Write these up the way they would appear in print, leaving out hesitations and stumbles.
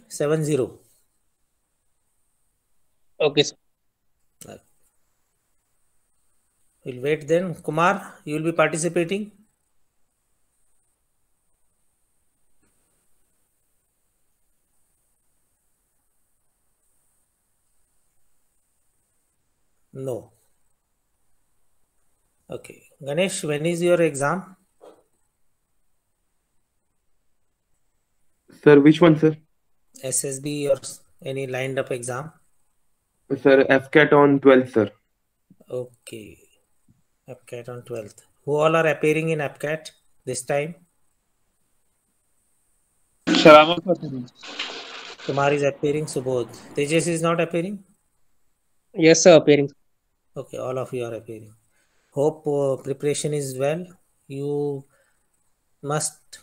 70. Okay, sir. We'll wait then. Kumar, you will be participating? No. Okay. Ganesh, when is your exam? Sir, which one, sir? SSB or any lined up exam? Sir, FCAT on 12th, sir. Okay. APCAT on 12th. Who all are appearing in APCAT this time? Shalama Patari. Kumar is appearing. Subodh. Tejas is not appearing? Yes, sir, appearing. Okay, all of you are appearing. Hope preparation is well. You must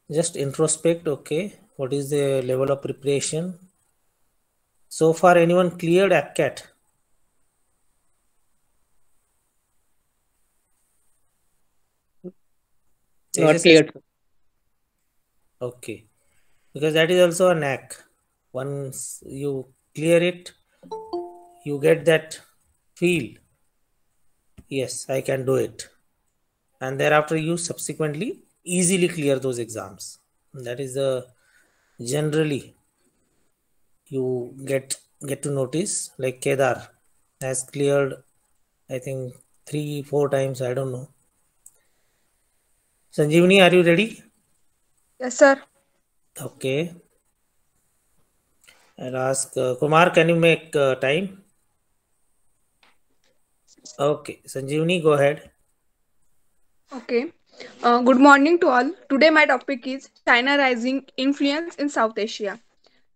just introspect. Okay, what is the level of preparation? So far, anyone cleared APCAT? Not clear. Okay, because that is also a knack. Once you clear it, you get that feel. Yes, I can do it. And thereafter, you subsequently easily clear those exams. That is the generally you get to notice. Like Kedar has cleared, I think 3-4 times. I don't know. Sanjivani, are you ready? Yes, sir. Okay. I'll ask Kumar, can you make time? Okay. Sanjivani, go ahead. Okay. Good morning to all. Today my topic is China rising influence in South Asia.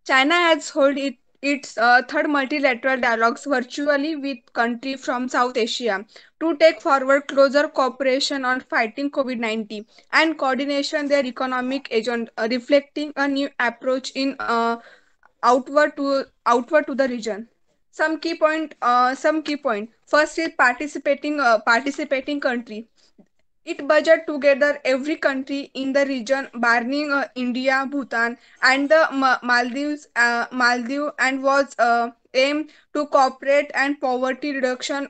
China has held its third multilateral dialogues virtually with countries from South Asia to take forward closer cooperation on fighting COVID-19 and coordination their economic agenda, reflecting a new approach in outward to the region. Some key point. First is participating country. It budget together every country in the region, barring India, Bhutan, and the Maldives, and was aimed to cooperate and poverty reduction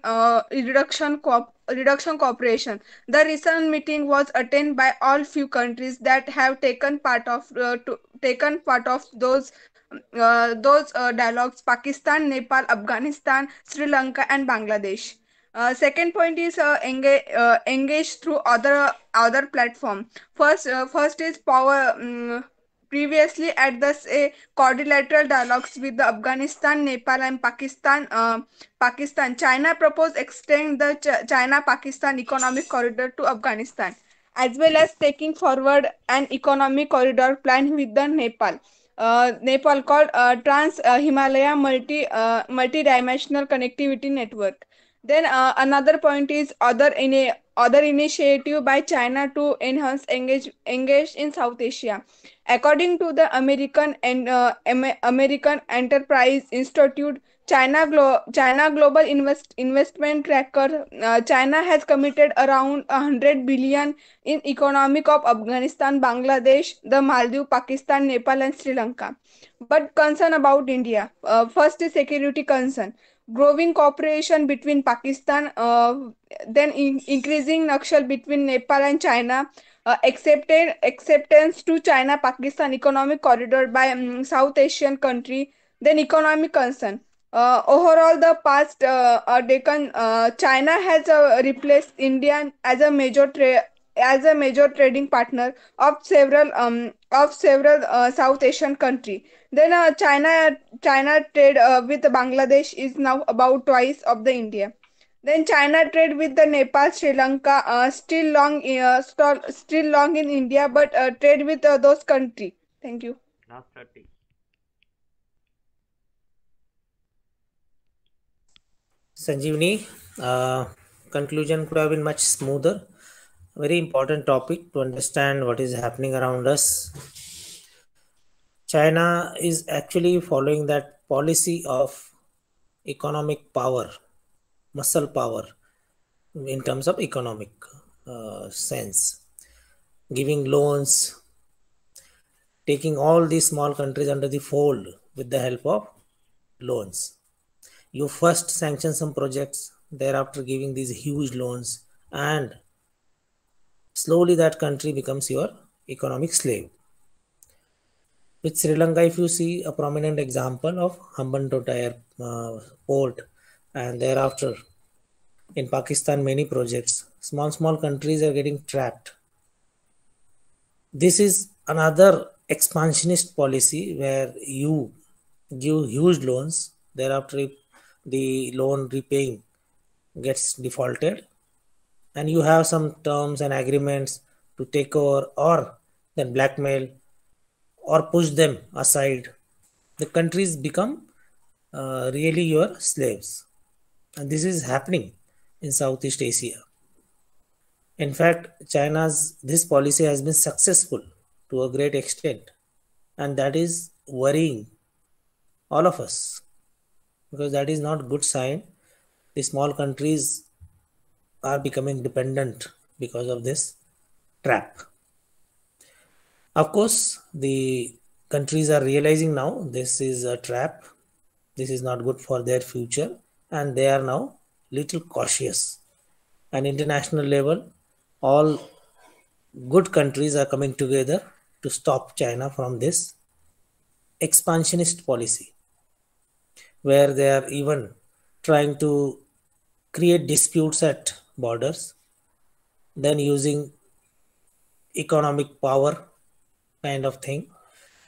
cooperation. The recent meeting was attended by all few countries that have taken part of those dialogues: Pakistan, Nepal, Afghanistan, Sri Lanka, and Bangladesh. Second point is engage through other platform. First is power. Previously, at the quadrilateral dialogues with the Afghanistan, Nepal, and Pakistan, China proposed extend the China-Pakistan economic corridor to Afghanistan, as well as taking forward an economic corridor plan with the Nepal called Trans Himalaya Multi-Dimensional Connectivity Network. Then another point is other initiative by China to enhance engage in South Asia. According to the American Enterprise Institute, China Global Investment Tracker, China has committed around 100 billion in economic of Afghanistan, Bangladesh, the Maldives, Pakistan, Nepal, and Sri Lanka. But concern about India. First is security concern. Growing cooperation between Pakistan, then increasing Nakshal between Nepal and China, acceptance to China-Pakistan economic corridor by South Asian country, then economic concern. Overall, the past decade, China has replaced India as a major trading partner of several South Asian country. Then China trade with Bangladesh is now about twice of the India. Then China trade with the Nepal, Sri Lanka, still long in India, but trade with those country. Thank you. Last 30. Sanjeevani, conclusion could have been much smoother. Very important topic to understand what is happening around us. China is actually following that policy of economic power, muscle power in terms of economic sense, giving loans, taking all these small countries under the fold with the help of loans. You first sanction some projects, thereafter giving these huge loans, and slowly that country becomes your economic slave. With Sri Lanka, if you see a prominent example of Hambantota port, and thereafter in Pakistan, many projects, small countries are getting trapped. This is another expansionist policy where you give huge loans, thereafter if the loan repaying gets defaulted, and you have some terms and agreements to take over or then blackmail or push them aside. The countries become really your slaves. And this is happening in Southeast Asia. In fact, China's this policy has been successful to a great extent, and that is worrying all of us because that is not good sign. The small countries are becoming dependent because of this trap. Of course, the countries are realizing now this is a trap, this is not good for their future, and they are now little cautious. At international level, all good countries are coming together to stop China from this expansionist policy, where they are even trying to create disputes at borders, then using economic power kind of thing.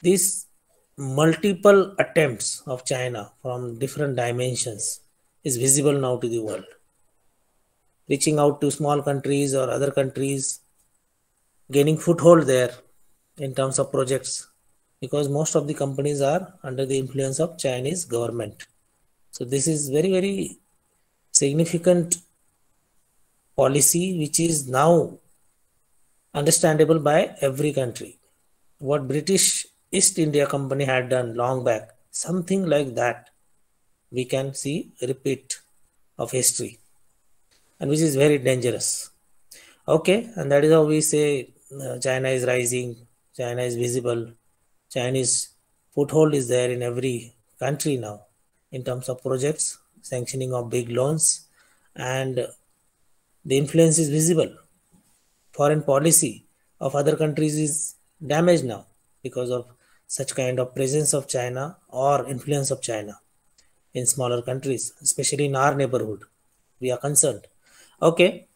These multiple attempts of China from different dimensions is visible now to the world. Reaching out to small countries or other countries, gaining foothold there in terms of projects, because most of the companies are under the influence of Chinese government. So this is very, very significant policy which is now understandable by every country. What British East India Company had done long back, something like that we can see a repeat of history, and which is very dangerous. Okay, and that is how we say China is rising, China is visible, Chinese foothold is there in every country now in terms of projects, sanctioning of big loans, and the influence is visible. Foreign policy of other countries is damaged now because of such kind of presence of China or influence of China in smaller countries, especially in our neighborhood. We are concerned. Okay,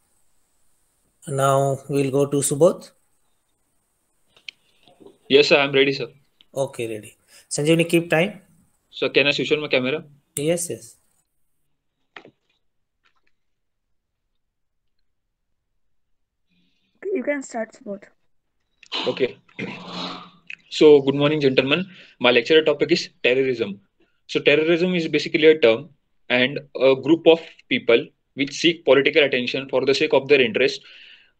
now we'll go to Subodh. Yes, sir, I'm ready, sir. Okay, ready. Sanjivani, keep time. So can I switch on my camera? Yes, yes. You can start, Subodh. Okay. So good morning, gentlemen. My lecture topic is terrorism. So terrorism is basically a term and a group of people which seek political attention for the sake of their interest,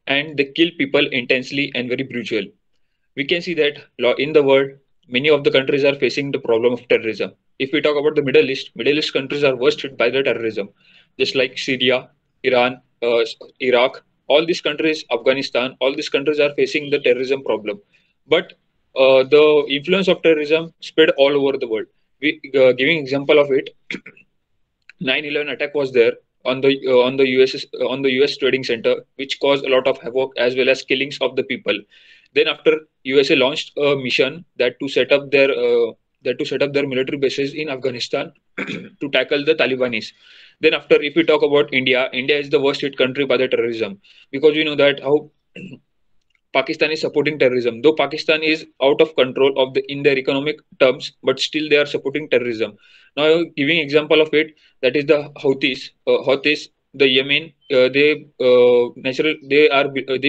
and they kill people intensely and very brutal. We can see that in the world, many of the countries are facing the problem of terrorism. If we talk about the Middle East countries are worst hit by the terrorism, just like Syria, Iran, Iraq, all these countries, Afghanistan, all these countries are facing the terrorism problem. But the influence of terrorism spread all over the world. We giving example of it, 9/11 attack was there on the US Trading Center, which caused a lot of havoc as well as killings of the people. Then after USA launched a mission that to set up their military bases in Afghanistan to tackle the Talibanis. Then after, if we talk about India, India is the worst hit country by the terrorism, because we know that how Pakistan is supporting terrorism. Though Pakistan is out of control of in their economic terms, but still they are supporting terrorism. Now, giving example of it, that is the Houthis. Houthis, the Yemen, they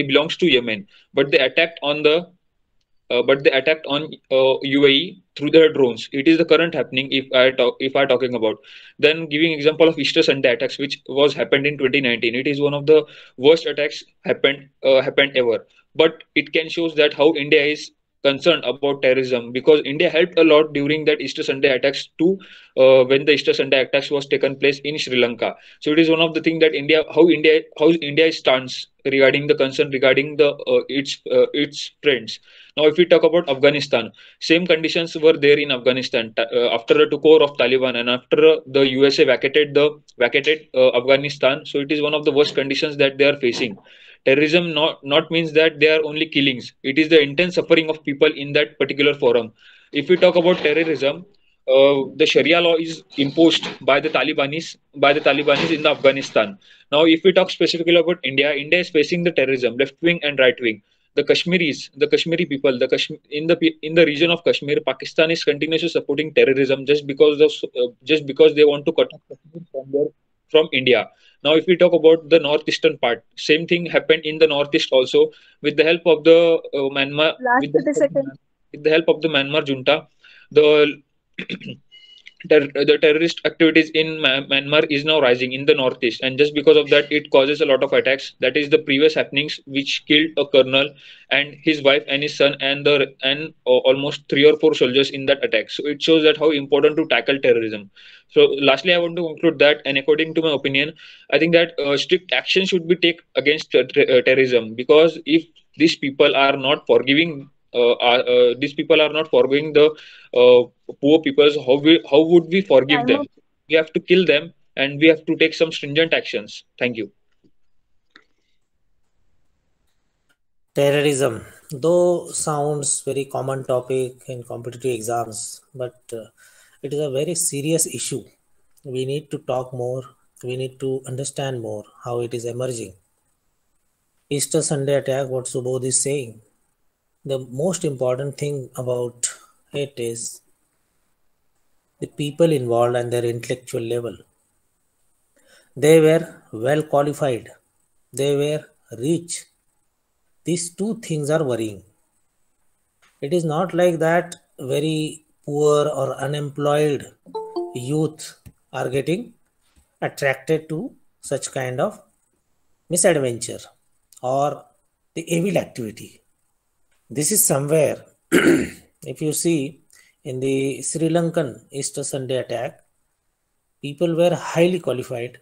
belongs to Yemen, but they attacked on UAE through their drones. It is the current happening if I talking about. Then giving example of Easter Sunday attacks, which was happened in 2019. It is one of the worst attacks happened ever. But it can shows that how India is concerned about terrorism because India helped a lot during that Easter Sunday attacks to when the Easter Sunday attacks was taken place in Sri Lanka. So it is one of the things that how India stands regarding the concern regarding the its friends. Now, if we talk about Afghanistan, same conditions were there in Afghanistan after the takeover of Taliban and after the USA vacated Afghanistan. So it is one of the worst conditions that they are facing. Terrorism not means that they are only killings. It is the intense suffering of people in that particular forum. If we talk about terrorism, the Sharia law is imposed by the Talibanis in the Afghanistan. Now, if we talk specifically about India, India is facing the terrorism, left wing and right wing. The Kashmiri people, in the region of Kashmir, Pakistan is continuously supporting terrorism just because they want to cut off Kashmir from India. Now, if we talk about the northeastern part, same thing happened in the northeast also with the help of the Myanmar, Last 30 seconds. with the help of the Myanmar junta, the the terrorist activities in Myanmar is now rising in the northeast, and just because of that, it causes a lot of attacks. That is the previous happenings which killed a colonel and his wife and his son and almost 3 or 4 soldiers in that attack. So it shows that how important to tackle terrorism. So lastly, I want to conclude that, and according to my opinion, I think that strict action should be taken against terrorism because if these people are not forgiving. These people are not forgiving the poor peoples, how would we forgive Time them? up. We have to kill them and we have to take some stringent actions. Thank you. Terrorism, though sounds very common topic in competitive exams, but it is a very serious issue. We need to talk more. We need to understand more how it is emerging. Easter Sunday attack, what Subodh is saying. The most important thing about it is the people involved and their intellectual level. They were well qualified. They were rich. These two things are worrying. It is not like that very poor or unemployed youth are getting attracted to such kind of misadventure or the evil activity. This is somewhere, if you see in the Sri Lankan Easter Sunday attack, people were highly qualified,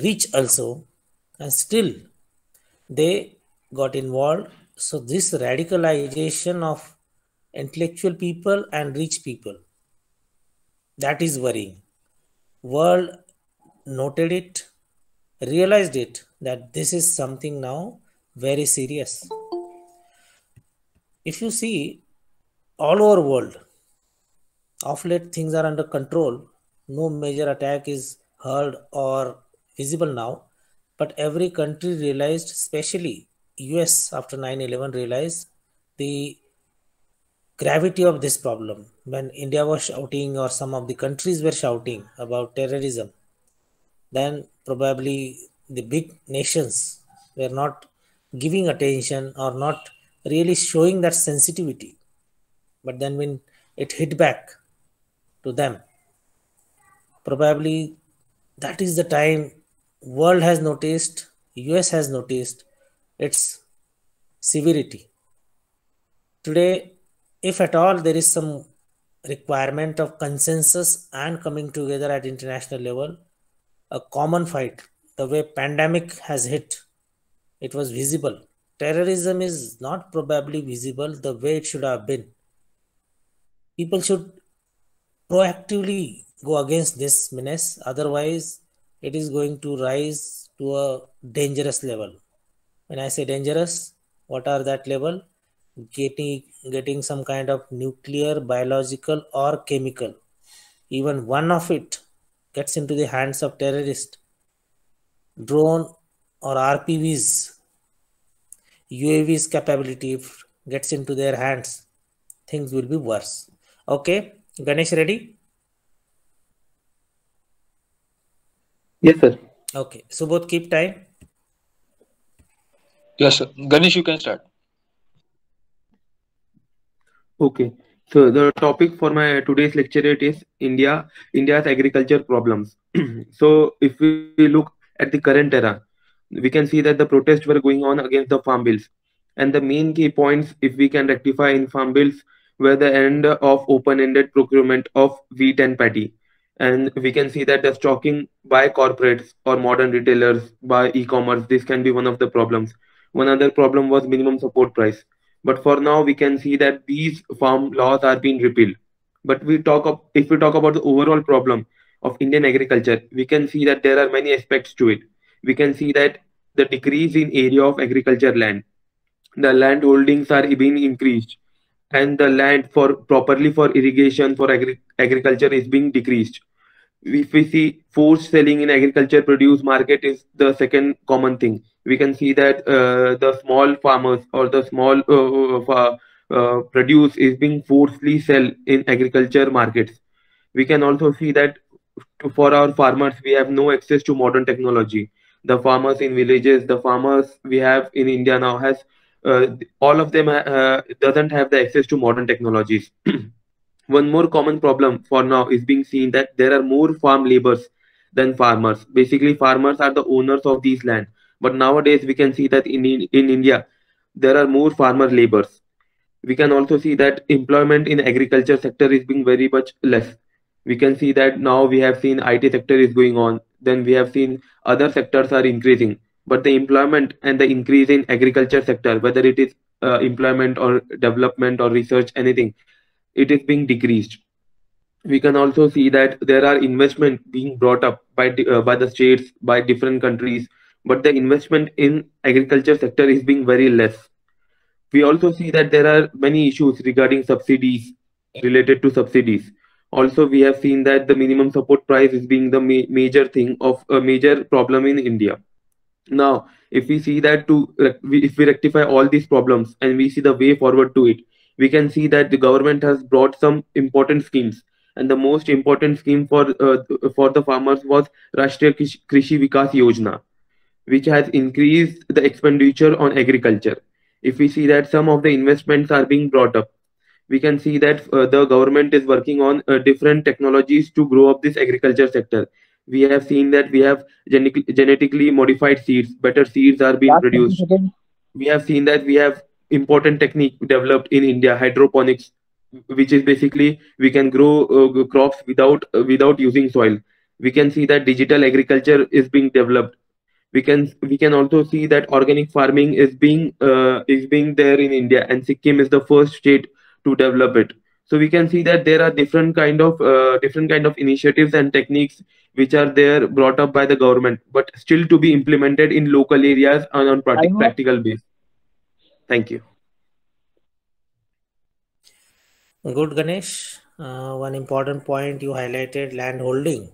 rich also, and still they got involved. So this radicalization of intellectual people and rich people, that is worrying. World noted it, realized it, that this is something now very serious. If you see all over world, of late things are under control. No major attack is heard or visible now, but every country realized, especially US after 9/11 realized the gravity of this problem. When India was shouting or some of the countries were shouting about terrorism, then probably the big nations were not giving attention or not really showing that sensitivity. But then when it hit back to them, probably that is the time world has noticed, US has noticed its severity. Today, if at all there is some requirement of consensus and coming together at international level, a common fight, the way pandemic has hit, it was visible. Terrorism is not probably visible the way it should have been. People should proactively go against this menace, otherwise it is going to rise to a dangerous level. When I say dangerous, what are that level? Getting some kind of nuclear, biological or chemical. Even one of it gets into the hands of terrorists. Drone or RPVs, UAVs capability, if gets into their hands, things will be worse. Okay, Ganesh, ready? Yes, sir. Okay, so both keep time. Yes, sir. Ganesh, you can start. Okay. So the topic for my today's lecture is India's agriculture problems. So if we look at the current era, we can see that the protests were going on against the farm bills, And the main key points, if we can rectify in farm bills, were the end of open-ended procurement of wheat and paddy. And we can see that the stocking by corporates or modern retailers by e-commerce, this can be one of the problems. One other problem was minimum support price. But for now, we can see that these farm laws are being repealed. But if we talk about the overall problem of Indian agriculture, we can see that there are many aspects to it. We can see that the decrease in area of agriculture land, the land holdings are being increased, and the land for properly for irrigation for agriculture is being decreased. If we see forced selling in agriculture produce market is the second common thing. We can see that the small farmers or the small produce is being forcefully sell in agriculture markets. We can also see that for our farmers we have no access to modern technology. The farmers in villages, the farmers we have in India now has all of them doesn't have the access to modern technologies. One more common problem for now is being seen that there are more farm laborers than farmers. Basically, farmers are the owners of these land. But nowadays, we can see that in India, there are more farmer laborers. We can also see that employment in agriculture sector is being very much less. We can see that now we have seen IT sector is going on. Then we have seen other sectors are increasing. But the employment and the increase in agriculture sector, whether it is employment or development or research, anything, it is being decreased. We can also see that there are investment being brought up by the states, by different countries, but the investment in agriculture sector is being very less. We also see that there are many issues regarding subsidies, related to subsidies. Also, we have seen that the minimum support price is being the major thing of a major problem in India. Now, if we see that if we rectify all these problems and we see the way forward to it, we can see that the government has brought some important schemes. And the most important scheme for the farmers was Rashtriya Krishi Vikas Yojana, which has increased the expenditure on agriculture. If we see that some of the investments are being brought up, we can see that the government is working on different technologies to grow up this agriculture sector. We have seen that we have genetically modified seeds, better seeds are being Last 30 produced. seconds. We have seen that we have important technique developed in India, hydroponics, which is basically we can grow crops without using soil. We can see that digital agriculture is being developed. We can also see that organic farming is being there in India, and Sikkim is the first state to develop it. So we can see that there are different kind of initiatives and techniques which are there brought up by the government, but still to be implemented in local areas and on Time up. practical base. Thank you. Good, Ganesh. One important point you highlighted, land holding.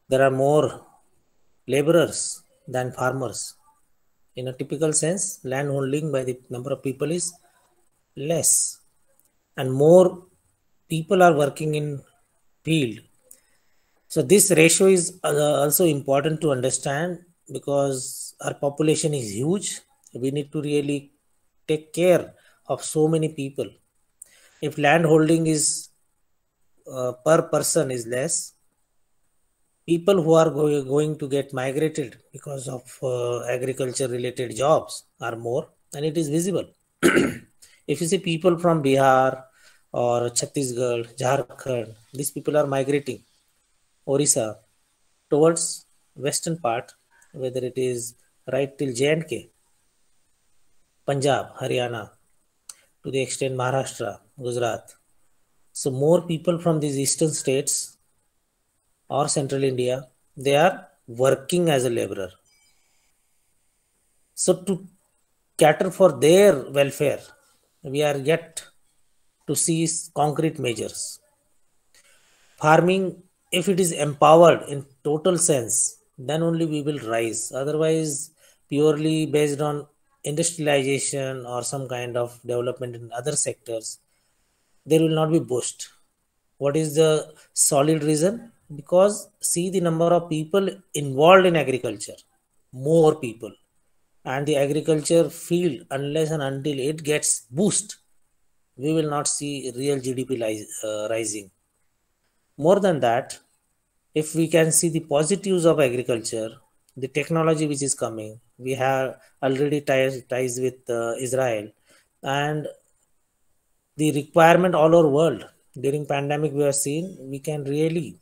There are more laborers than farmers. In a typical sense, land holding by the number of people is less, and more people are working in field. So this ratio is also important to understand, because our population is huge. We need to really take care of so many people. If land holding is per person is less, people who are going to get migrated because of agriculture related jobs are more, and it is visible. If you see people from Bihar or Chhattisgarh, Jharkhand, these people are migrating, Orissa, towards western part, whether it is right till J&K, Punjab, Haryana, to the extent Maharashtra, Gujarat. So more people from these eastern states or central India, they are working as a laborer. So to cater for their welfare, we are yet to see concrete measures. Farming, if it is empowered in total sense, then only we will rise. Otherwise, purely based on industrialization or some kind of development in other sectors, there will not be boost. What is the solid reason? Because see the number of people involved in agriculture, more people, and the agriculture field, unless and until it gets boost, we will not see real GDP rising. More than that, if we can see the positives of agriculture, the technology which is coming, We have already ties with Israel, and the requirement all over world during pandemic we have seen. We can really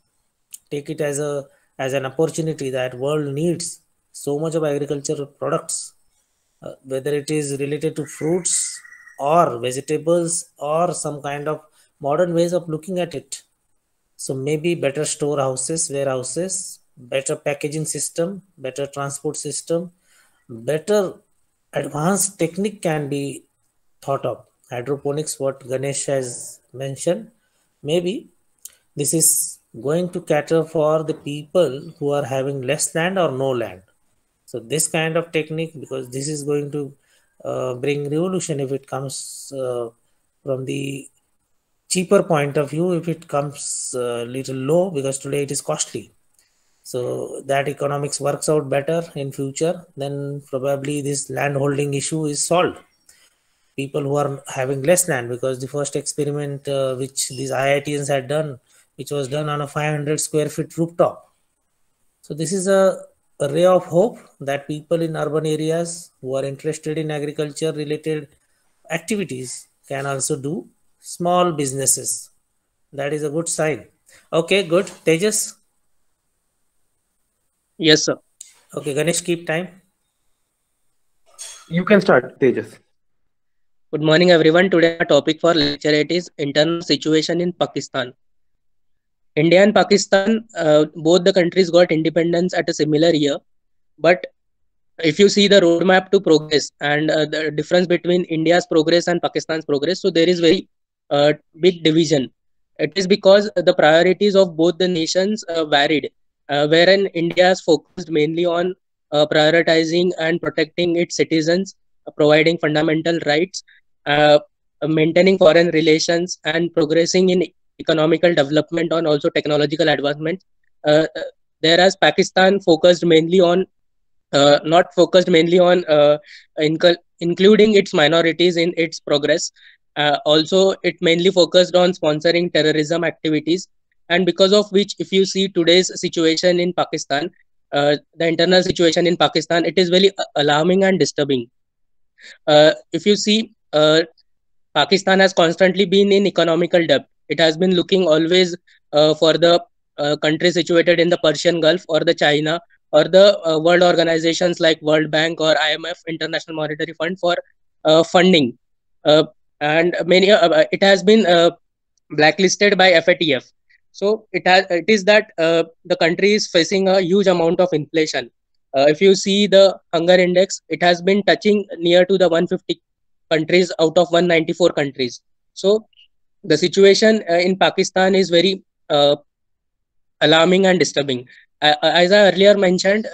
take it as an opportunity that world needs so much of agricultural products, whether it is related to fruits or vegetables or some kind of modern ways of looking at it. So maybe better storehouses, warehouses, better packaging system, better transport system, better advanced technique can be thought of. Hydroponics, what Ganesh has mentioned, maybe this is going to cater for the people who are having less land or no land. So this kind of technique, because this is going to bring revolution if it comes from the cheaper point of view, if it comes little low, because today it is costly. So that economics works out better in future, then probably this land holding issue is solved. People who are having less land, because the first experiment which these IITians had done, which was done on a 500 square feet rooftop. So this is a ray of hope that people in urban areas who are interested in agriculture related activities can also do small businesses. That is a good sign. Okay, good. Tejas? Yes, sir. Okay, Ganesh, keep time. You can start, Tejas. Good morning, everyone. Today our topic for lecturette is internal situation in Pakistan. India and Pakistan, both the countries got independence at a similar year, but if you see the roadmap to progress and the difference between India's progress and Pakistan's progress, so there is very big division. It is because the priorities of both the nations varied, wherein India is focused mainly on prioritizing and protecting its citizens, providing fundamental rights, maintaining foreign relations, and progressing in economical development and also technological advancement. Whereas Pakistan focused mainly on not focused mainly on including its minorities in its progress. Also, it mainly focused on sponsoring terrorism activities, and because of which, if you see today's situation in Pakistan, the internal situation in Pakistan, it is very alarming and disturbing. If you see, Pakistan has constantly been in economical debt. It has been looking always for the countries situated in the Persian Gulf or the China or the world organizations like World Bank or IMF, International Monetary Fund, for funding. And many it has been blacklisted by FATF. So it is that the country is facing a huge amount of inflation. If you see the hunger index, it has been touching near to the 150 countries out of 194 countries. So the situation in Pakistan is very alarming and disturbing. As I earlier mentioned,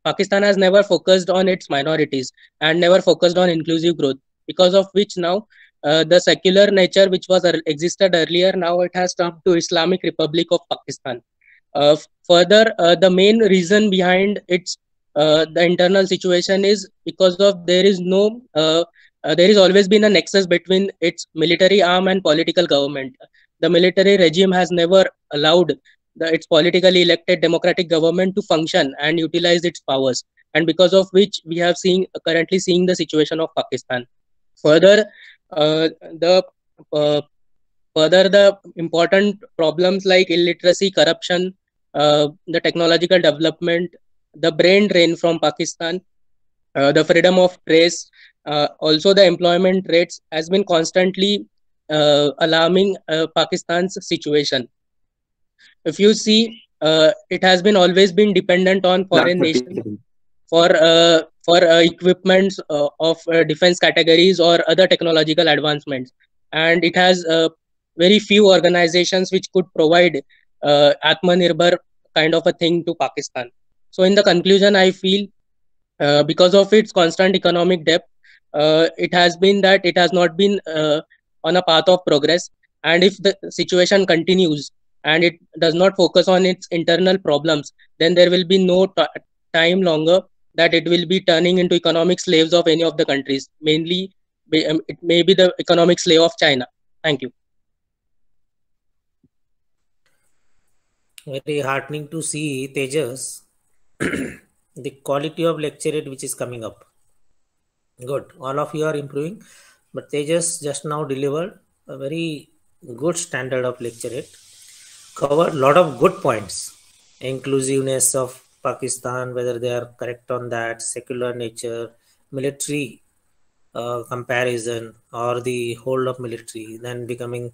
Pakistan has never focused on its minorities and never focused on inclusive growth, because of which now the secular nature which was existed earlier, now it has turned to Islamic Republic of Pakistan. Further, the main reason behind its the internal situation is because of there is always been a nexus between its military arm and political government. The military regime has never allowed its politically elected democratic government to function and utilize its powers, and because of which we have currently seeing the situation of Pakistan. Further, the important problems like illiteracy, corruption, the technological development, the brain drain from Pakistan, the freedom of press, also the employment rates has been constantly alarming Pakistan's situation. If you see, it has been always been dependent on foreign nations for equipments of defense categories or other technological advancements, and it has very few organizations which could provide Atmanirbhar kind of a thing to Pakistan. So in the conclusion, I feel because of its constant economic debt, it has been that it has not been on a path of progress. And if the situation continues and it does not focus on its internal problems, then there will be no time longer that it will be turning into economic slaves of any of the countries. Mainly, it may be the economic slave of China. Thank you. Very heartening to see, Tejas, the quality of lecturate which is coming up. Good. All of you are improving. But Tejas just now delivered a very good standard of lecturate. Covered a lot of good points. Inclusiveness of Pakistan, whether they are correct on that, secular nature, military comparison, or the whole of military, then becoming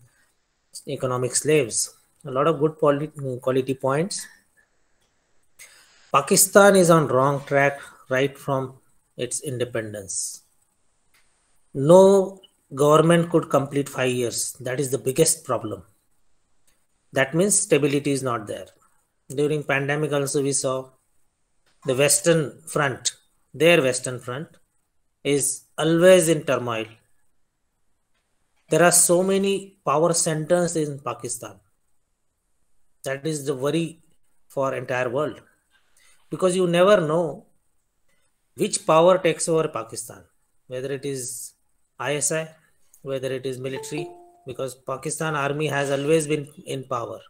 economic slaves. A lot of good quality points. Pakistan is on wrong track right from its independence. No government could complete 5 years. That is the biggest problem. That means stability is not there. During pandemic also we saw the Western Front, their Western Front is always in turmoil. There are so many power centers in Pakistan. That is the worry for entire world. Because you never know which power takes over Pakistan, whether it is ISI, whether it is military, because Pakistan army has always been in power.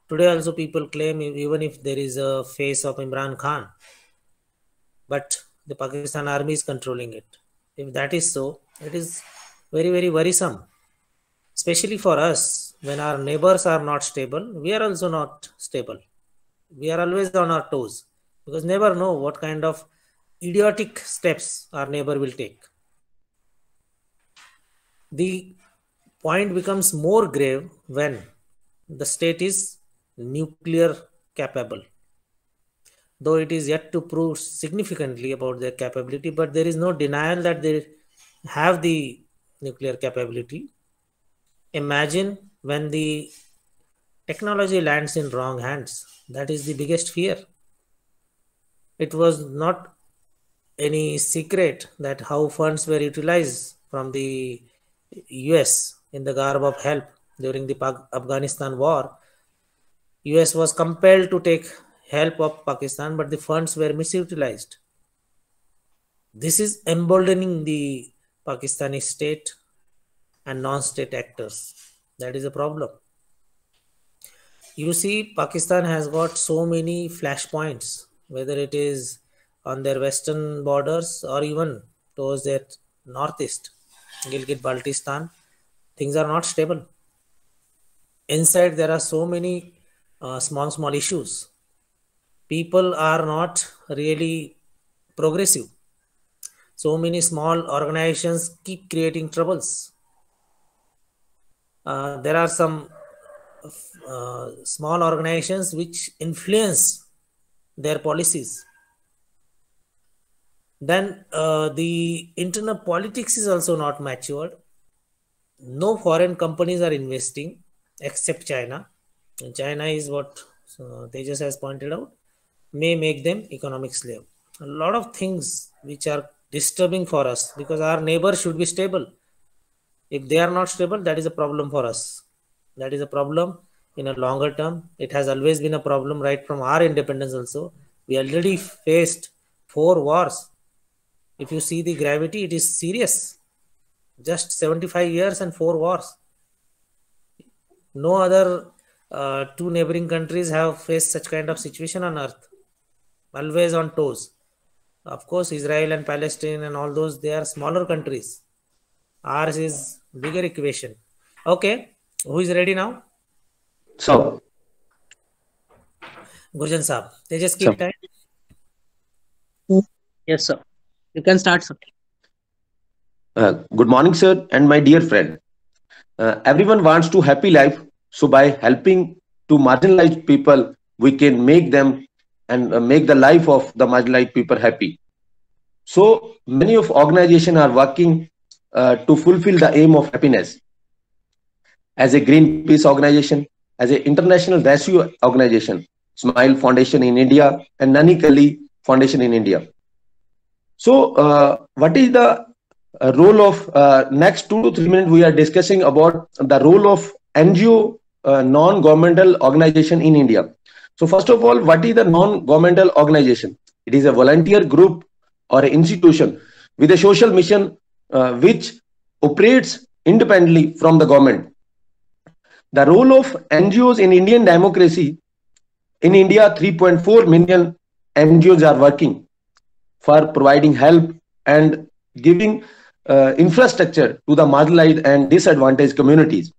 Today also people claim even if there is a face of Imran Khan, but the Pakistan army is controlling it. If that is so, it is very, very worrisome. Especially for us, when our neighbors are not stable, we are also not stable. We are always on our toes because never know what kind of idiotic steps our neighbor will take. The point becomes more grave when the state is nuclear capable. Though it is yet to prove significantly about their capability, but there is no denial that they have the nuclear capability. Imagine when the technology lands in wrong hands. That is the biggest fear. It was not any secret that how funds were utilized from the US in the garb of help during the Afghanistan war. US was compelled to take help of Pakistan, but the funds were misutilized. This is emboldening the Pakistani state and non-state actors. That is a problem. You see, Pakistan has got so many flashpoints, whether it is on their western borders or even towards their northeast, Gilgit-Baltistan. Things are not stable. Inside there are so many small issues. People are not really progressive. So many small organizations keep creating troubles. There are some small organizations which influence their policies. Then the internal politics is also not matured. No foreign companies are investing except China. And China is what Tejas has pointed out, may make them economic slave. A lot of things which are disturbing for us because our neighbors should be stable. If they are not stable, that is a problem for us. That is a problem in a longer term. It has always been a problem right from our independence also. We already faced 4 wars. If you see the gravity, it is serious. Just 75 years and 4 wars. No other 2 neighboring countries have faced such kind of situation on earth. Always on toes. Of course, Israel and Palestine and all those, they are smaller countries. Ours is bigger equation. Okay, who is ready now? So, Gurjant Saab, they just keep time. Yes, sir. You can start, sir. good morning, sir, and my dear friend. Everyone wants to happy life. So, by helping to marginalized people, we can make them and make the life of the marginalized people happy. So, many of organizations are working to fulfill the aim of happiness. As a Greenpeace organization, as an international rescue organization, Smile Foundation in India, and Nani Kali Foundation in India. So, what is the role of next 2 to 3 minutes? We are discussing about the role of NGO, non-governmental organization in India. So, first of all, what is the non-governmental organization? It is a volunteer group or an institution with a social mission which operates independently from the government. The role of NGOs in Indian democracy: in India, 3.4 million NGOs are working for providing help and giving infrastructure to the marginalized and disadvantaged communities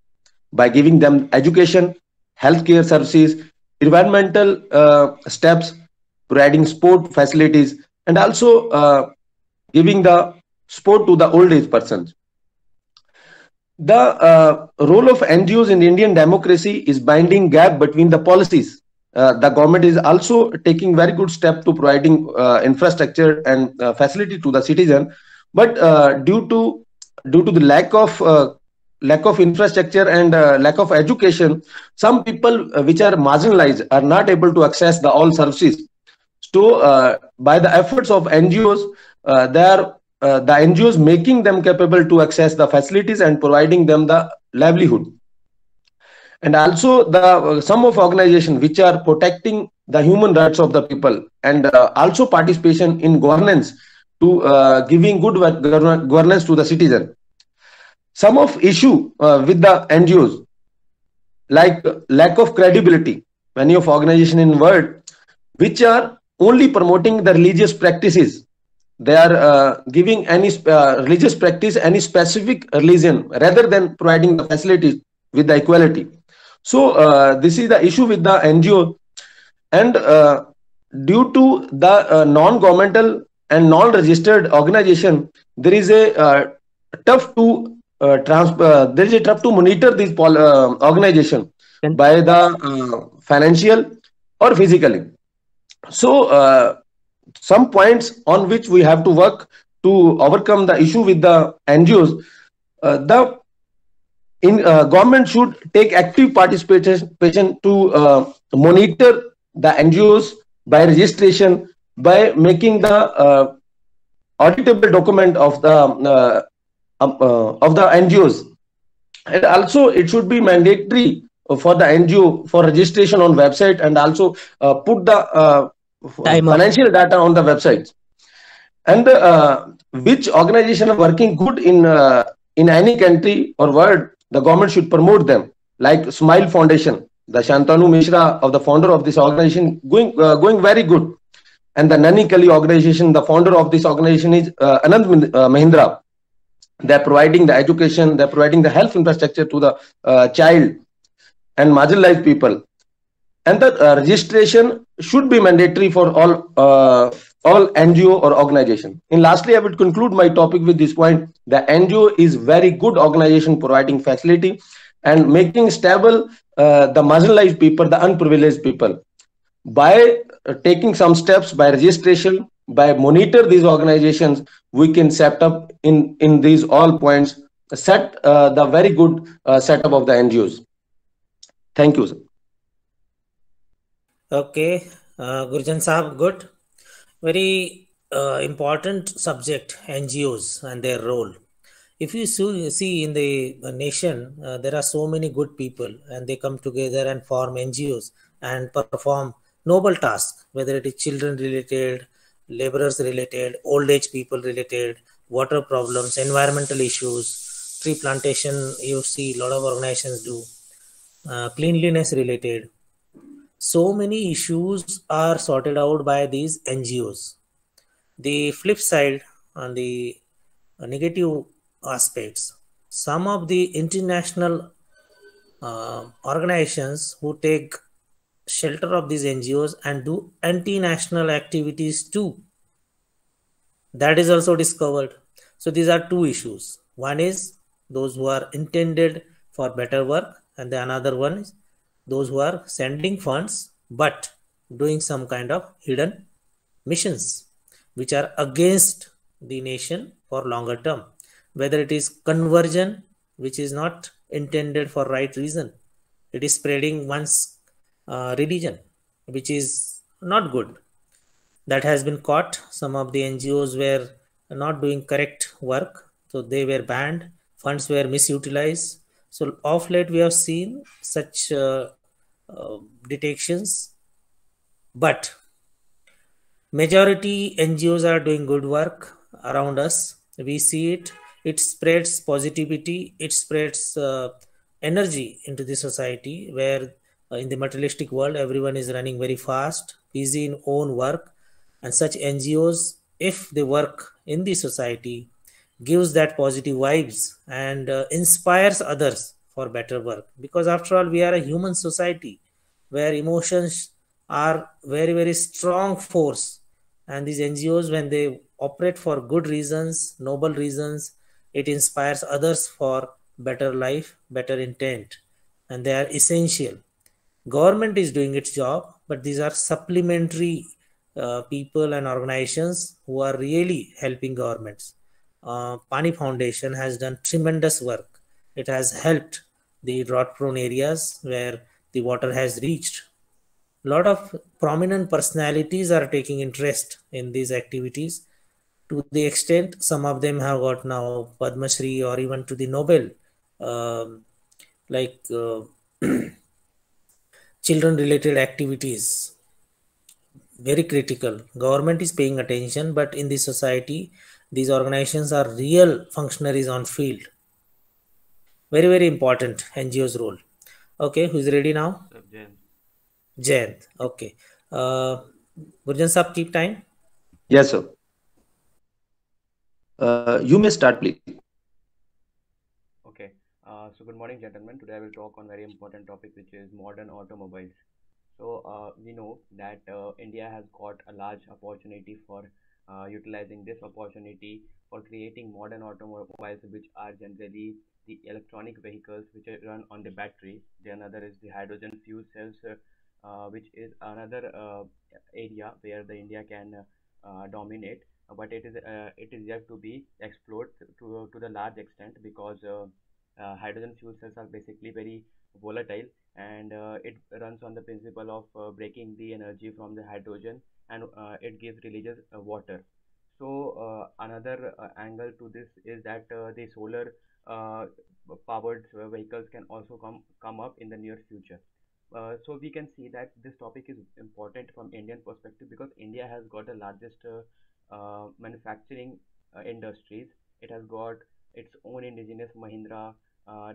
by giving them education, healthcare services, environmental steps, providing sport facilities, and also giving the sport to the old age persons. The role of NGOs in Indian democracy is binding gap between the policies. The government is also taking very good step to providing infrastructure and facility to the citizen, but due to the lack of infrastructure and lack of education, some people which are marginalized are not able to access the all services. So by the efforts of NGOs, the NGOs making them capable to access the facilities and providing them the livelihood. And also the some of organizations which are protecting the human rights of the people, and also participation in governance to giving good governance to the citizen. Some of issue with the NGOs, like lack of credibility. Many of organizations in world which are only promoting the religious practices. They are giving any religious practice, any specific religion, rather than providing the facilities with the equality. So this is the issue with the NGO, and due to the non-governmental and non-registered organization, there is a tough to monitor this organization by the financial or physically. So some points on which we have to work to overcome the issue with the NGOs. Government should take active participation to monitor the NGOs by registration, by making the auditable document of the NGOs, and also it should be mandatory for the NGO for registration on website, and also put the financial data on the websites. And which organization are working good in any country or world, the government should promote them. Like Smile Foundation, the Shantanu Mishra, of the founder of this organization, going very good. And the Nani Kali organization, the founder of this organization is Anand Mahindra. They are providing the education, they are providing the health infrastructure to the child and marginalized people. And the registration should be mandatory for all NGO or organization. And lastly, I would conclude my topic with this point: the NGO is very good organization providing facility and making stable the marginalized people, the unprivileged people. By taking some steps, by registration, by monitor these organizations, we can set up in these all points, set the very good setup of the NGOs. Thank you, sir. Okay, Gurjant Sahab, good. Very important subject, NGOs and their role. If you see in the nation, there are so many good people, and they come together and form NGOs and perform noble tasks, whether it is children related, laborers related, old age people related, water problems, environmental issues, tree plantation, you see a lot of organizations do, cleanliness related. So many issues are sorted out by these NGOs. The flip side, on the negative aspects, some of the international organizations who take shelter of these NGOs and do anti-national activities too. That is also discovered. So these are two issues. One is those who are intended for better work, and the another one is those who are sending funds but doing some kind of hidden missions which are against the nation for longer term, whether it is conversion which is not intended for right reason, it is spreading one's religion which is not good. That has been caught. Some of the NGOs were not doing correct work, so they were banned, funds were misutilized. So of late we have seen such detections, but majority NGOs are doing good work around us. We see it. It spreads positivity. It spreads energy into the society, where in the materialistic world everyone is running very fast, busy in own work. And such NGOs, if they work in the society, gives that positive vibes and inspires others for better work. Because after all, we are a human society where emotions are very, very strong force. And these NGOs, when they operate for good reasons, noble reasons, it inspires others for better life, better intent, and they are essential. Government is doing its job, but these are supplementary people and organizations who are really helping governments. Pani Foundation has done tremendous work. It has helped the drought prone areas where the water has reached. A lot of prominent personalities are taking interest in these activities, to the extent some of them have got now Padma Shri or even to the Nobel, um, like children related activities. Very critical. Government is paying attention, but in the society, these organizations are real functionaries on field. Very, very important NGO's role. Okay, who's ready now? Jayant. Okay. Gurjant sir, keep time. Yes, sir. You may start, please. Okay. So good morning, gentlemen. Today I will talk on very important topic, which is modern automobiles. So we know that India has got a large opportunity for utilizing this opportunity for creating modern automobiles, which are generally the electronic vehicles which are run on the battery. The another is the hydrogen fuel cells, which is another area where the India can dominate. But it is yet to be explored to the large extent, because hydrogen fuel cells are basically very volatile, and it runs on the principle of breaking the energy from the hydrogen, and it gives releases water. So another angle to this is that the solar uh, powered vehicles can also come up in the near future. So we can see that this topic is important from Indian perspective, because India has got the largest manufacturing industries. It has got its own indigenous Mahindra,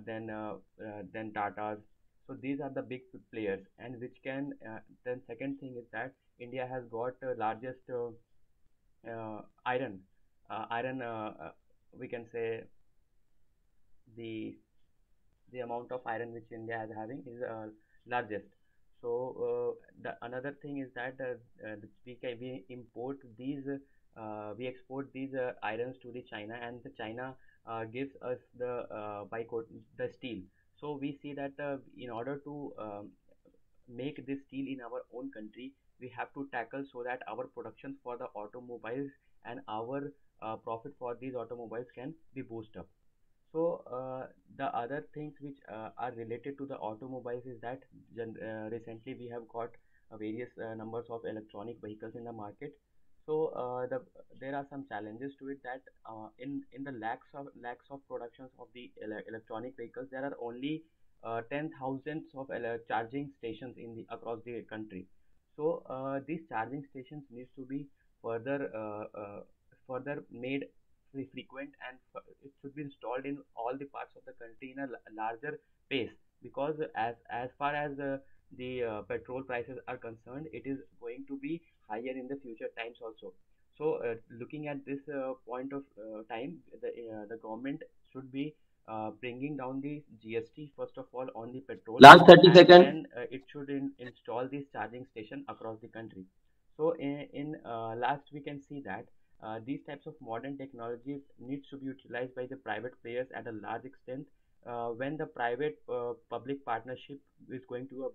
then Tata's. So these are the big players, and which can. Then second thing is that India has got largest iron. Iron. We can say the the amount of iron which India is having is largest. So the another thing is that we import these, we export these irons to the China, and the China gives us the bycode, the steel. So we see that in order to make this steel in our own country, we have to tackle so that our productions for the automobiles and our profit for these automobiles can be boosted up. So the other things which are related to the automobiles is that recently we have got various numbers of electronic vehicles in the market. So there are some challenges to it, that in the lakhs of productions of the electronic vehicles, there are only 10,000 of charging stations in the across the country. So these charging stations needs to be further further made frequent, and it should be installed in all the parts of the country in a larger pace, because as far as the petrol prices are concerned, it is going to be higher in the future times also. So looking at this point of time, the government should be bringing down the GST first of all on the petrol, Last 30 and seconds. then it should install this charging station across the country. So in last, we can see that these types of modern technologies needs to be utilized by the private players at a large extent, when the private public partnership is going to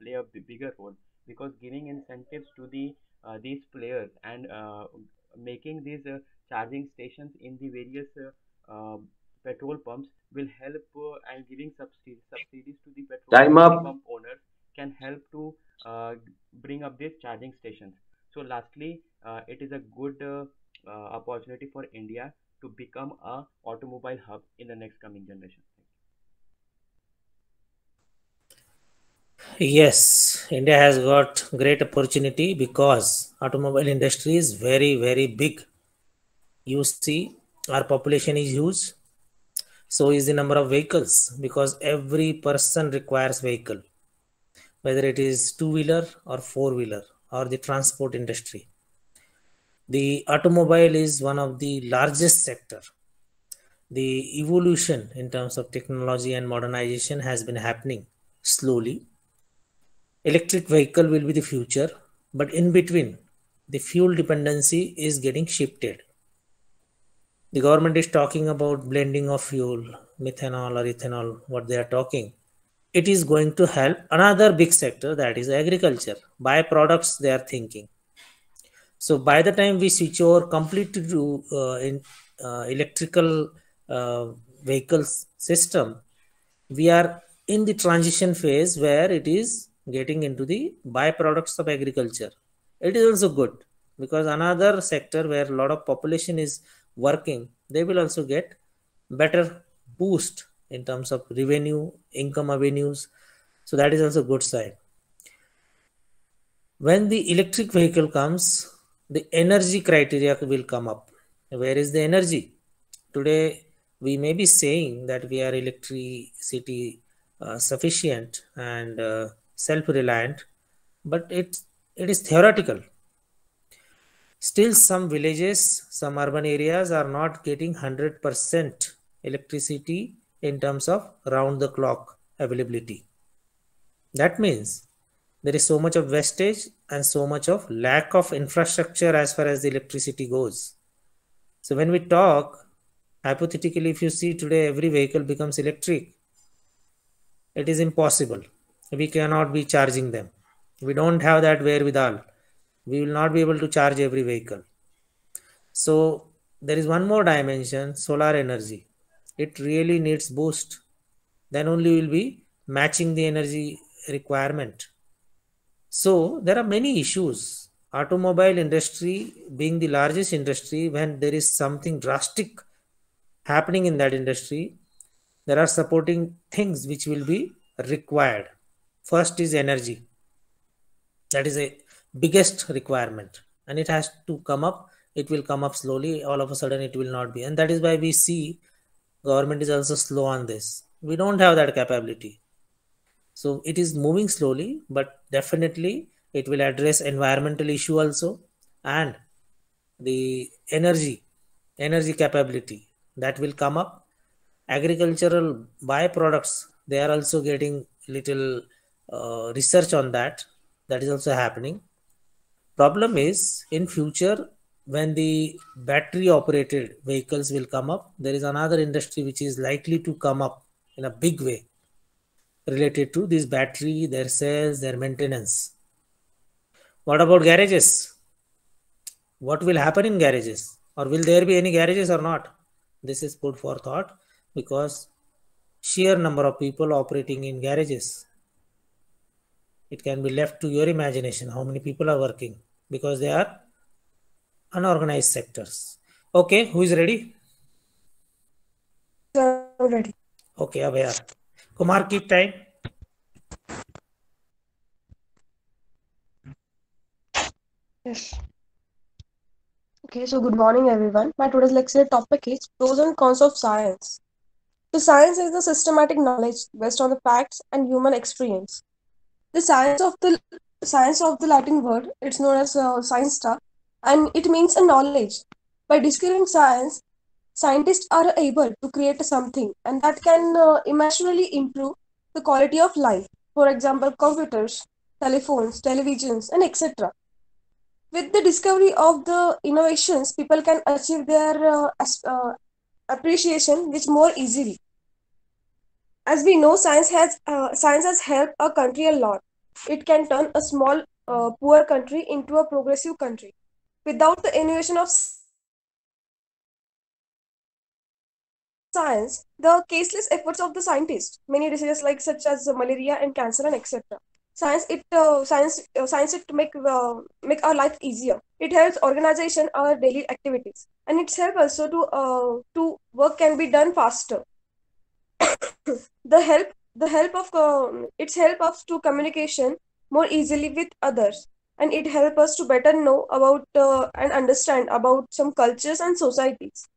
play a bigger role, because giving incentives to these players, and making these charging stations in the various petrol pumps will help, and giving subsidies to the Time petrol up. pump owners can help to bring up these charging stations. So lastly, it is a good opportunity for India to become a automobile hub in the next coming generation. Yes, India has got great opportunity because automobile industry is very, very big. You see, our population is huge. So is the number of vehicles, because every person requires vehicle, whether it is two-wheeler or four-wheeler or the transport industry. The automobile is one of the largest sector. The evolution in terms of technology and modernization has been happening slowly. Electric vehicle will be the future, but in between, the fuel dependency is getting shifted. The government is talking about blending of fuel, methanol or ethanol, what they are talking. It is going to help another big sector, that is agriculture. Byproducts they are thinking. So by the time we switch over completely to electrical uh, vehicles system, we are in the transition phase where it is getting into the byproducts of agriculture. It is also good because another sector where a lot of population is working, they will also get better boost in terms of revenue, income avenues. So that is also good side. When the electric vehicle comes, the energy criteria will come up. Where is the energy? Today, we may be saying that we are electricity sufficient and self-reliant, but it is theoretical. Still, some villages, some urban areas are not getting 100% electricity in terms of round-the-clock availability. That means there is so much of wastage and so much of lack of infrastructure as far as the electricity goes. So when we talk, hypothetically, if you see today every vehicle becomes electric, it is impossible. We cannot be charging them. We don't have that wherewithal. We will not be able to charge every vehicle. So there is one more dimension, solar energy. It really needs boost. Then only we will be matching the energy requirement. So there are many issues. Automobile industry being the largest industry, when there is something drastic happening in that industry, there are supporting things which will be required. First is energy. That is a biggest requirement, and it has to come up. It will come up slowly. All of a sudden it will not be, and that is why we see government is also slow on this. We don't have that capability. So it is moving slowly, but definitely it will address environmental issue also, and the energy capability that will come up. Agricultural byproducts, they are also getting little research on that. That is also happening. Problem is in future when the battery operated vehicles will come up, there is another industry which is likely to come up in a big way related to this battery, their cells, their maintenance. What about garages? What will happen in garages? Or will there be any garages or not? This is put for thought because sheer number of people operating in garages. It can be left to your imagination how many people are working because they are unorganized sectors. Okay, who is ready? Sir, I'm ready. Okay, Abhaya. Kumar, keep time. Yes. Okay, so good morning, everyone. My today's lecture topic is pros and cons of science. So, science is the systematic knowledge based on the facts and human experience. The science of the Latin word, it's known as scientia, and it means a knowledge. By discovering science, scientists are able to create something, and that can immeasurably improve the quality of life. For example, computers, telephones, televisions, and etc. With the discovery of the innovations, people can achieve their appreciation which more easily. As we know, science has helped a country a lot. It can turn a small poor country into a progressive country. Without the innovation of science, the caseless efforts of the scientists, many diseases like such as malaria and cancer and etc. Science it make our life easier. It helps organization our daily activities, and it's help also to work can be done faster. The help of it's help us to communication more easily with others, and it help us to better know about and understand about some cultures and societies.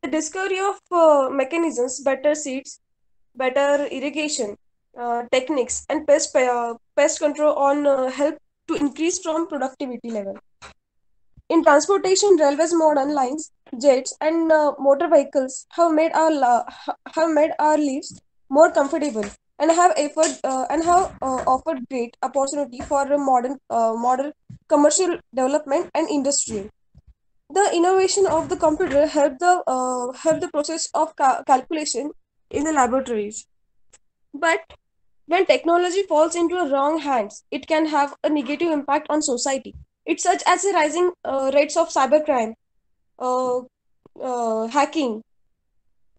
The discovery of mechanisms, better seeds, better irrigation techniques, and pest control on help to increase from productivity level. In transportation, railways, modern lines, jets, and motor vehicles have made our lives more comfortable and have offered great opportunity for a modern commercial development and industry. The innovation of the computer help the process of calculation in the laboratories. But when technology falls into the wrong hands, it can have a negative impact on society. It's such as the rising rates of cybercrime, uh, hacking,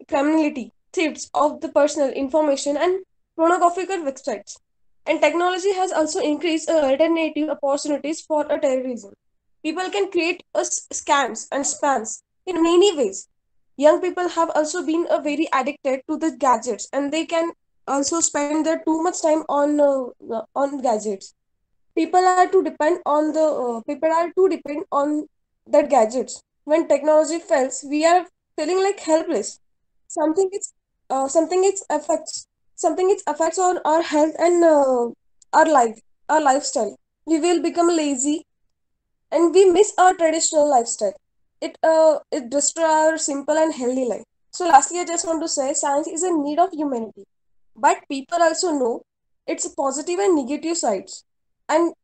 criminality, thefts of the personal information, and pornographic websites. And technology has also increased alternative opportunities for a terrorism. People can create scams and spams in many ways. Young people have also been very addicted to the gadgets, and they can also spend their too much time on gadgets. People are too depend on that gadgets. When technology fails, we are feeling like helpless. Something it's something it's affects something it affects on our health and our life our lifestyle. We will become lazy and we miss our traditional lifestyle. It destroys our simple and healthy life. So lastly, I just want to say science is a need of humanity, but people also know its positive and negative sides, and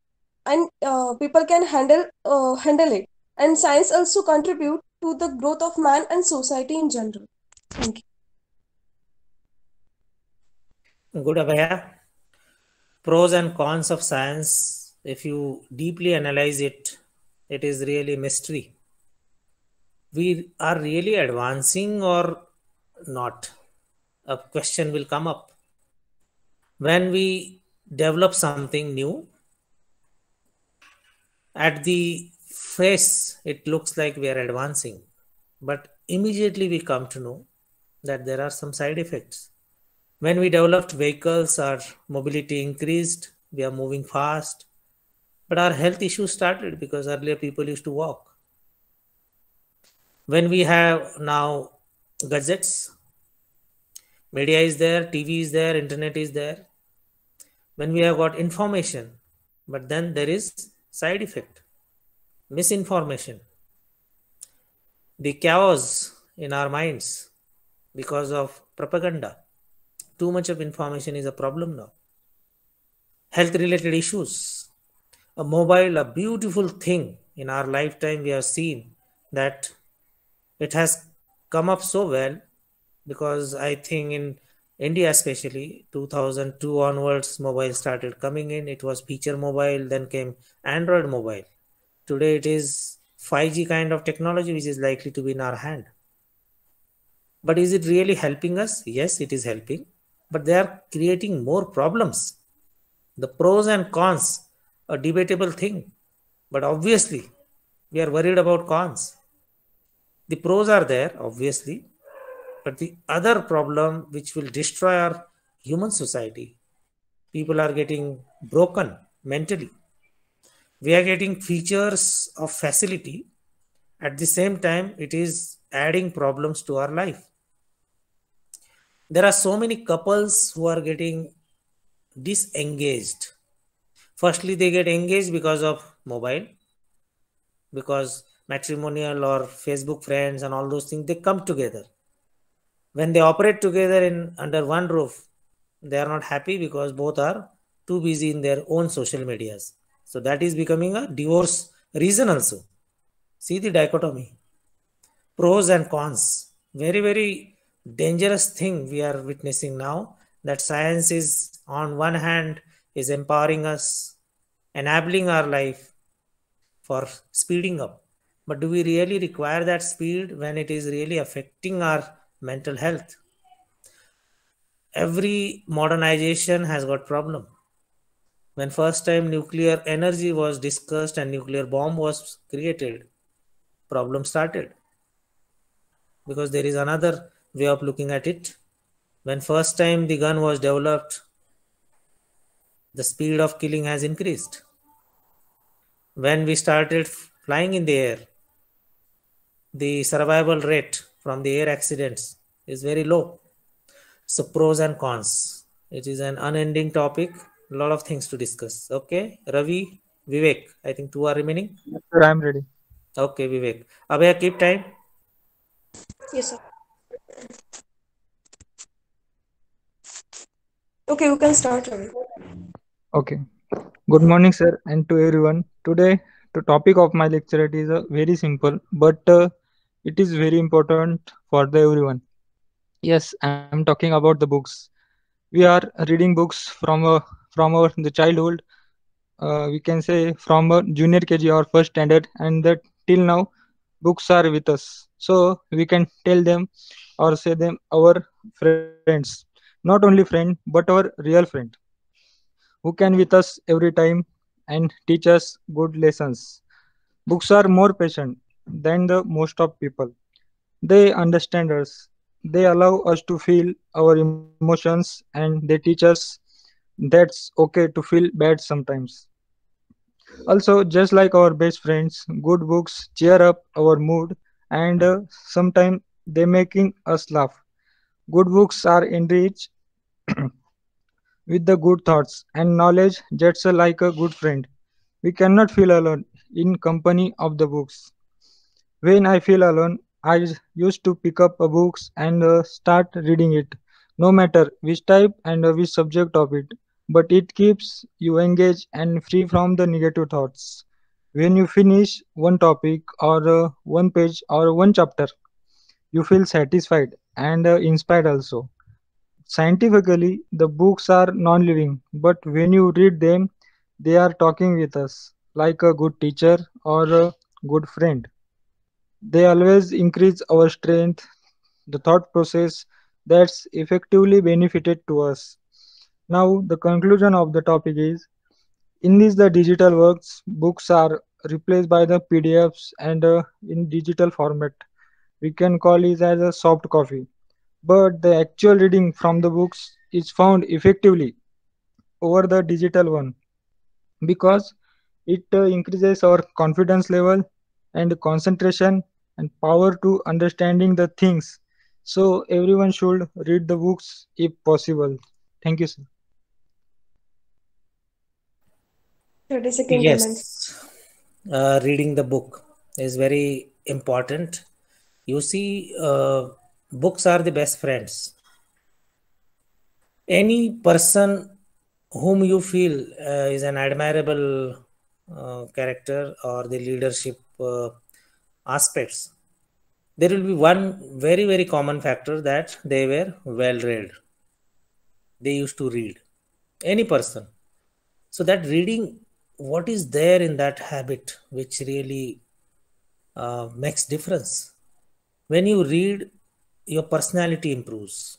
people can handle it. And science also contribute to the growth of man and society in general. Thank you. Good, Abhaya. Pros and cons of science, if you deeply analyze it, it is really mystery. We are really advancing or not? A question will come up. When we develop something new, at the face, it looks like we are advancing. But immediately we come to know that there are some side effects. When we developed vehicles, our mobility increased, we are moving fast, but our health issues started because earlier people used to walk. When we have now gadgets, media is there, TV is there, internet is there. When we have got information, but then there is side effect, misinformation, the chaos in our minds because of propaganda. Too much of information is a problem now. Health related issues. A mobile, a beautiful thing in our lifetime, we have seen that it has come up so well because I think in India, especially 2002 onwards, mobile started coming in. It was feature mobile, then came Android mobile. Today it is 5G kind of technology which is likely to be in our hand. But is it really helping us? Yes, it is helping. But they are creating more problems. The pros and cons, a debatable thing. But obviously, we are worried about cons. The pros are there, obviously. But the other problem which will destroy our human society, people are getting broken mentally. We are getting features of facility. At the same time, it is adding problems to our life. There are so many couples who are getting disengaged. Firstly, they get engaged because of mobile, because matrimonial or Facebook friends and all those things, they come together. When they operate together in under one roof, they are not happy because both are too busy in their own social medias. So that is becoming a divorce reason also. See the dichotomy. Pros and cons. Very, very dangerous thing we are witnessing now, that science is on one hand is empowering us, enabling our life for speeding up. But do we really require that speed when it is really affecting our mental health? Every modernization has got problem. When first time nuclear energy was discussed and nuclear bomb was created, problem started. Because there is another way of looking at it. When first time the gun was developed, the speed of killing has increased. When we started flying in the air, the survival rate from the air accidents is very low. So pros and cons. It is an unending topic. A lot of things to discuss. Okay, Ravi, Vivek, I think two are remaining. Yes, sir, I'm ready. Okay, Vivek. Abhaya, keep time. Yes, sir. Okay, you can start, Ravi. Okay. Good morning, sir, and to everyone. Today, the topic of my lecture is very simple, but it is very important for the everyone. Yes, I am talking about the books. We are reading books from our the childhood. We can say from junior KG or first standard, and that till now, books are with us. So we can tell them or say them our friends, not only friend but our real friend who can with us every time and teach us good lessons. Books are more patient than the most of people. They understand us. They allow us to feel our emotions and they teach us that's okay to feel bad sometimes. Also, just like our best friends, good books cheer up our mood and sometimes they making us laugh. Good books are enriched with the good thoughts and knowledge just like a good friend. We cannot feel alone in company of the books. When I feel alone, used to pick up a books and start reading it, no matter which type and which subject of it. But it keeps you engaged and free from the negative thoughts. When you finish one topic or one page or one chapter, you feel satisfied and inspired also. Scientifically, the books are non living, but when you read them, they are talking with us like a good teacher or a good friend. They always increase our strength, the thought process that's effectively benefited to us. Now, the conclusion of the topic is in this the digital works, books are replaced by the PDFs and in digital format. We can call it as a soft copy. But the actual reading from the books is found effectively over the digital one because it increases our confidence level and concentration and power to understanding the things. So everyone should read the books if possible. Thank you, sir. 30-second comments. Yes, reading the book is very important. You see, books are the best friends. Any person whom you feel is an admirable character or the leadership aspects, there will be one very, very common factor that they were well read. They used to read. Any person. So that reading, what is there in that habit which really makes difference? When you read, your personality improves.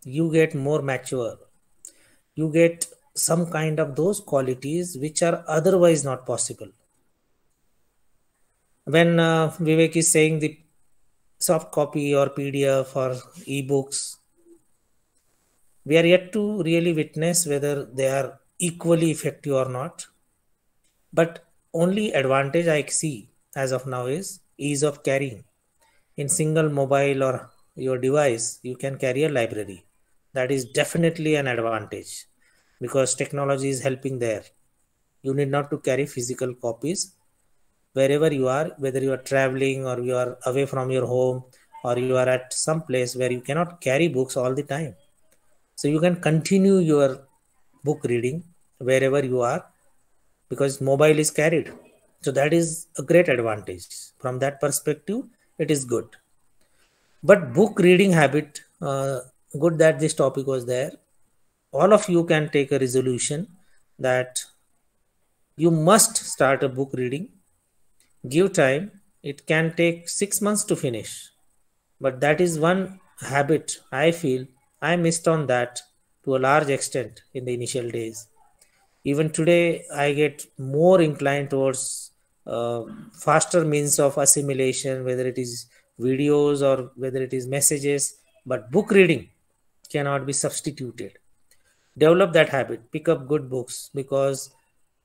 You get more mature. You get some kind of those qualities which are otherwise not possible. When Vivek is saying the soft copy or PDF or ebooks, we are yet to really witness whether they are equally effective or not. But only advantage I see as of now is ease of carrying. In single mobile or your device, you can carry a library. That is definitely an advantage because technology is helping there. You need not to carry physical copies wherever you are, whether you are traveling or you are away from your home or you are at some place where you cannot carry books all the time. So you can continue your book reading wherever you are because mobile is carried. So that is a great advantage. From that perspective, it is good. But book reading habit, good that this topic was there. All of you can take a resolution that you must start a book reading. Give time. It can take 6 months to finish. But that is one habit I feel I missed on that to a large extent in the initial days. Even today, I get more inclined towards uh, faster means of assimilation, whether it is videos or whether it is messages. But book reading cannot be substituted. Develop that habit. Pick up good books because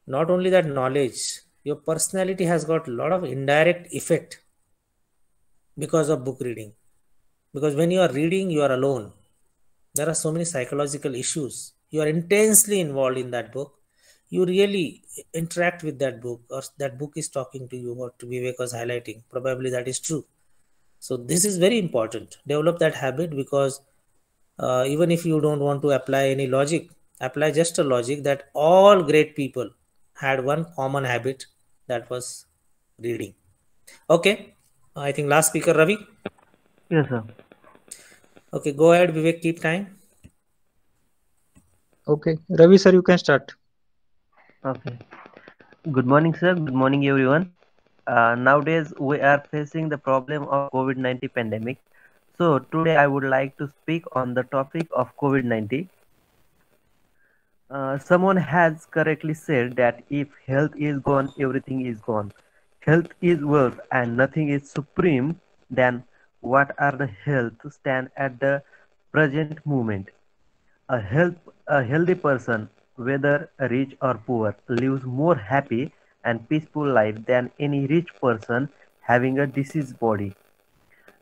not only that knowledge, your personality has got a lot of indirect effect because of book reading. Because when you are reading, you are alone. There are so many psychological issues. You are intensely involved in that book. you really interact with that book, or that book is talking to you, what Vivek was highlighting. Probably that is true. So this is very important. Develop that habit, because even if you don't want to apply any logic, apply just a logic that all great people had one common habit, that was reading. Okay, I think last speaker Ravi. Yes, sir. Okay, go ahead Vivek, keep time. Okay, Ravi sir, you can start. Okay. Good morning, sir. Good morning, everyone. Nowadays, we are facing the problem of COVID-19 pandemic. So today, I would like to speak on the topic of COVID-19. Someone has correctly said that if health is gone, everything is gone. Health is wealth, and nothing is supreme than what are the health stand at the present moment. A health, a healthy person, whether rich or poor, lives more happy and peaceful life than any rich person having a diseased body.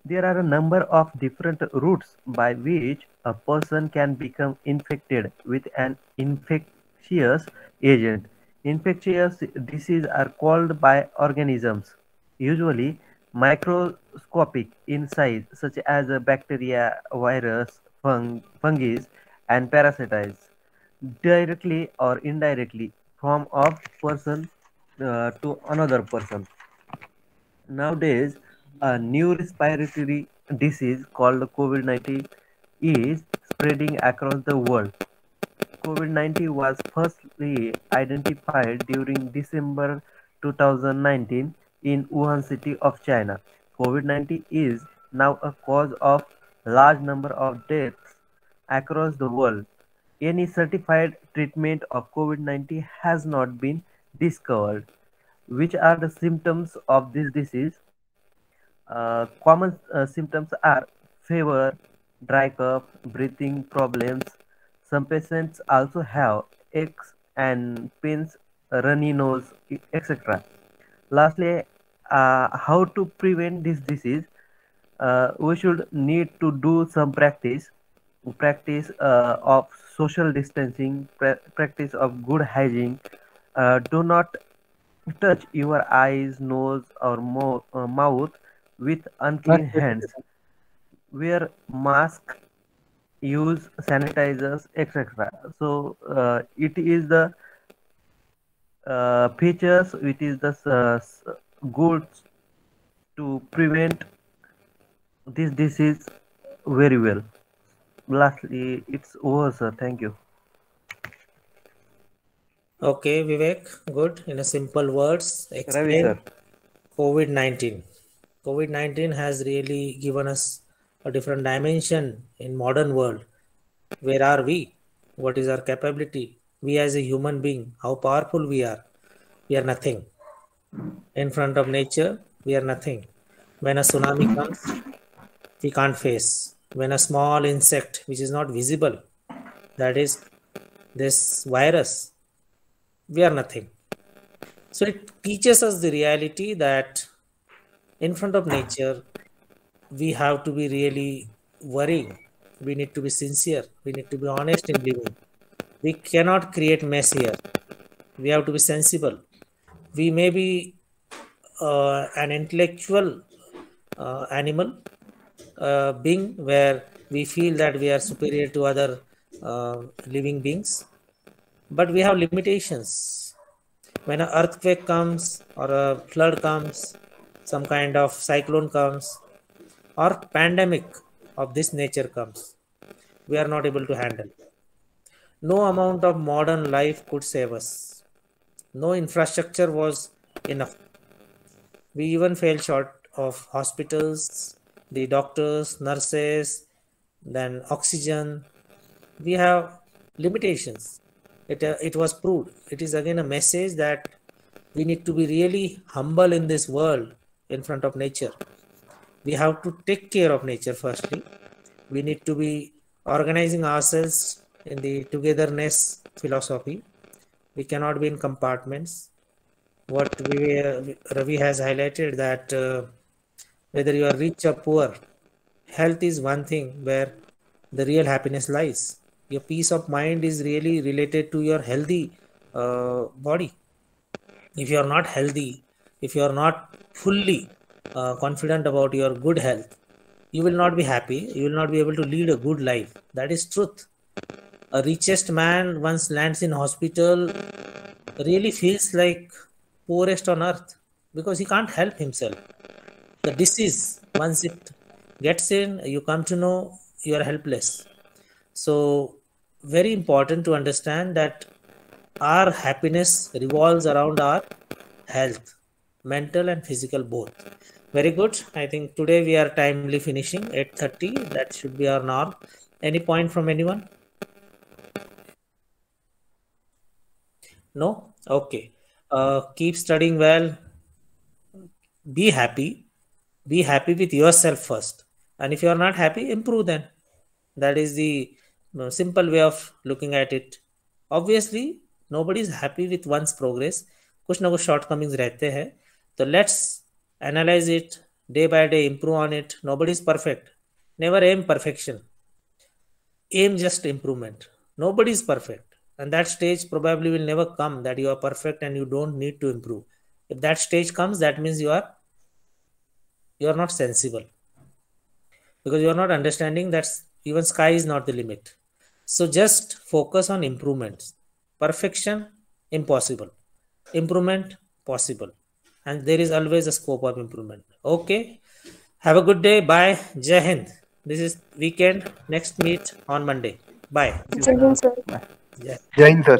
There are a number of different routes by which a person can become infected with an infectious agent. Infectious diseases are called by organisms, usually microscopic in size, such as a bacteria, virus, fungi, and parasites, directly or indirectly from a person to another person. Nowadays, a new respiratory disease called COVID-19 is spreading across the world. COVID-19 was firstly identified during December 2019 in Wuhan city of China. COVID-19 is now a cause of large number of deaths across the world. Any certified treatment of COVID-19 has not been discovered. Which are the symptoms of this disease? Common symptoms are fever, dry cough, breathing problems. Some patients also have aches and pains, runny nose, etc. Lastly, how to prevent this disease? We should need to do some practice of social distancing, practice of good hygiene. Do not touch your eyes, nose, or mouth with unclean hands. Wear mask, use sanitizers, etc. So it is the features, it is the good to prevent this disease very well. Lastly, it's over, sir. Thank you. Okay, Vivek, good. In a simple words, Ravi, explain sir. COVID-19. COVID-19 has really given us a different dimension in modern world. Where are we? What is our capability? We as a human being, how powerful we are. We are nothing. In front of nature, we are nothing. When a tsunami comes, we can't face. When a small insect, which is not visible, that is this virus, we are nothing. So it teaches us the reality that in front of nature, we have to be really worrying. We need to be sincere. We need to be honest in living. We cannot create mess here. We have to be sensible. We may be an intellectual animal being, where we feel that we are superior to other living beings, but we have limitations. When an earthquake comes, or a flood comes, some kind of cyclone comes, or pandemic of this nature comes, we are not able to handle. No amount of modern life could save us. No infrastructure was enough. We even fell short of hospitals, the doctors, nurses, then oxygen. We have limitations. It was proved. It is again a message that we need to be really humble in this world in front of nature. We have to take care of nature firstly. We need to be organizing ourselves in the togetherness philosophy. We cannot be in compartments. What Ravi has highlighted, that whether you are rich or poor, health is one thing where the real happiness lies. Your peace of mind is really related to your healthy body. If you are not healthy, if you are not fully confident about your good health, you will not be happy. You will not be able to lead a good life. That is truth. A richest man once lands in hospital really feels like poorest on earth because he can't help himself. The disease, once it gets in, you come to know you are helpless. So, very important to understand that our happiness revolves around our health, mental and physical both. Very good. I think today we are timely finishing 8:30. That should be our norm. Any point from anyone? No? Okay. Keep studying well. Be happy. Be happy with yourself first. And if you are not happy, improve then. That is the simple way of looking at it. Obviously, nobody is happy with one's progress. कुछ ना कुछ shortcomings रहते हैं. So let's analyze it day by day, improve on it. Nobody is perfect. Never aim perfection. Aim just improvement. Nobody is perfect. And that stage probably will never come that you are perfect and you don't need to improve. If that stage comes, that means you are not sensible, because you are not understanding that even sky is not the limit. So just focus on improvements. Perfection impossible, improvement possible, and there is always a scope of improvement. Okay, have a good day. Bye. Jai Hind. This is weekend. Next meet on Monday. Bye. Jai Hind, sir. Jai. Jai Hind, sir.